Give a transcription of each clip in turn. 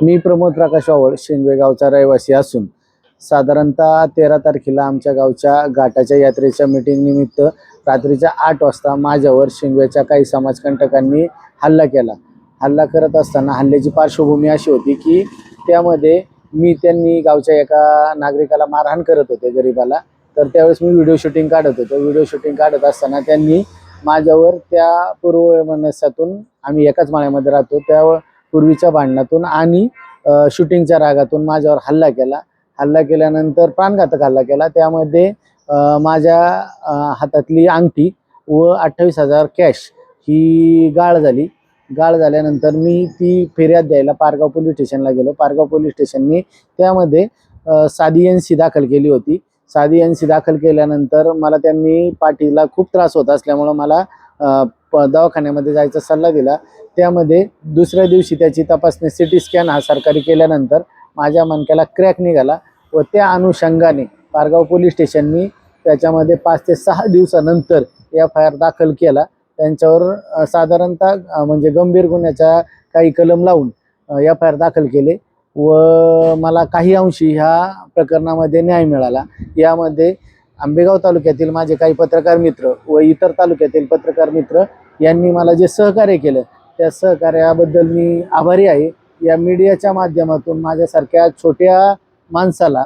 मी प्रमोद प्रकाश वावळ शेंदवे गावचा रहिवासी असून साधारणतः 13 तारखेला आमच्या गावच्या घाटाच्या यात्रेच्या मीटिंग निमित्त रात्रीच्या 8 वाजता माझ्यावर शेंदवेच्या काही समाजकंटकांनी हल्ला केला. हल्ला करत असताना हल्ल्याची पार्श्वभूमी अशी होती की त्यामध्ये त्यांनी गावच्या एका नागरिकाला मारहाण करत होते गरिबाला. तर त्यावेळेस मी व्हिडिओ शूटिंग काढत होतो. व्हिडिओ शूटिंग काढत असताना त्यांनी माझ्यावर त्या पूर्ववैमनस्यातून, आम्ही एकाच माळ्यामध्ये राहतो, त्या पूर्वीच्या भांडणातून आणि शूटिंगच्या रागातून माझ्यावर हल्ला केला. हल्ला केल्यानंतर प्राणघातक हल्ला केला. त्यामध्ये माझ्या हातातली अंगठी व 28,000 कॅश ही गाळ झाली. गाळ झाल्यानंतर मी ती फिर्याद द्यायला पारगाव पोलीस स्टेशनला गेलो. पारगाव पोलीस स्टेशननी त्यामध्ये साधी NC दाखल केली होती. साधी NC दाखल केल्यानंतर मला त्यांनी पाठीला खूप त्रास होत असल्यामुळं मला दवाखान्यामध्ये जायचा सल्ला दिला. त्यामध्ये दुसऱ्या दिवशी त्याची तपासणी CT स्कॅन हा सरकारी केल्यानंतर माझ्या मणक्याला क्रॅक निघाला व त्या अनुषंगाने पारगाव पोलीस स्टेशननी त्याच्यामध्ये 5 ते 6 दिवसानंतर FIR दाखल केला. त्यांच्यावर साधारणतः म्हणजे गंभीर गुन्ह्याच्या काही कलम लावून FIR दाखल केले व मला काही अंशी ह्या प्रकरणामध्ये न्याय मिळाला. यामध्ये आंबेगाव तालुक्यातील माझे काही पत्रकार मित्र व इतर तालुक्यातील पत्रकार मित्र यांनी मला जे सहकार्य केलं त्या सहकार्याबद्दल मी आभारी आहे. या मीडियाच्या माध्यमातून माझ्यासारख्या छोट्या माणसाला,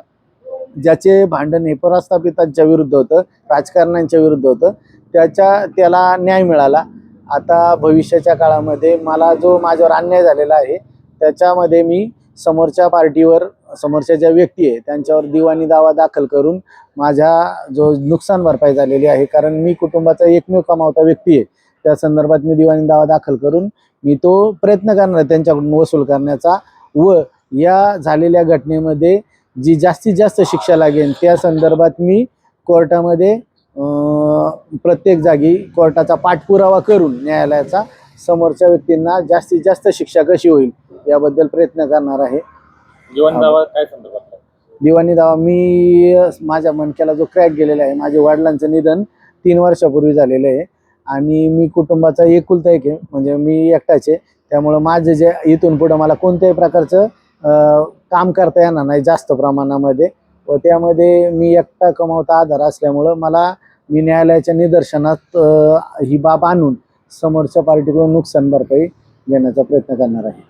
ज्याचे भांडण हे प्रस्थापितांच्या विरुद्ध होतं, राजकारण्यांच्या विरुद्ध होतं, त्याला न्याय मिळाला. आता भविष्याच्या काळामध्ये मला जो माझ्यावर अन्याय झालेला आहे त्याच्यामध्ये मी समोरच्या पार्टीवर, समोरच्या ज्या व्यक्ती आहे त्यांच्यावर दिवाणी दावा दाखल करून माझ्या जो नुकसान भरपाई झालेली आहे, कारण मी कुटुंबाचा एकमेव कमावता व्यक्ती आहे, त्या संदर्भात मी दिवाणी दावा दाखल करून मी तो प्रयत्न करणार आहे त्यांच्याकडून वसूल करण्याचा. व या झालेल्या घटनेमध्ये जी जास्तीत जास्त शिक्षा लागेल त्या संदर्भात मी कोर्टामध्ये प्रत्येक जागी कोर्टाचा पाठपुरावा करून न्यायालयाचा समोरच्या व्यक्तींना जास्तीत जास्त शिक्षा कशी होईल याबद्दल प्रयत्न करणार आहे. दिवाणी दावा काय संदर्भात? दिवाणी दावा मी माझ्या मणक्याला जो क्रॅक गेलेला आहे, माझ्या वडिलांचं निधन 3 वर्षापूर्वी झालेलं आहे आणि मी कुटुंबाचा एकुलता एक आहे, म्हणजे मी एकटाच आहे. त्यामुळं माझं जे इथून पुढं मला कोणत्याही प्रकारचं काम करता येणार नाही जास्त प्रमाणामध्ये व त्यामध्ये मी एकटा कमावता आधार असल्यामुळं मी न्यायालयाच्या निदर्शनात ही बाब आणून समोरच्या पार्टीकडून नुकसान भरपाई घेण्याचा प्रयत्न करणार आहे.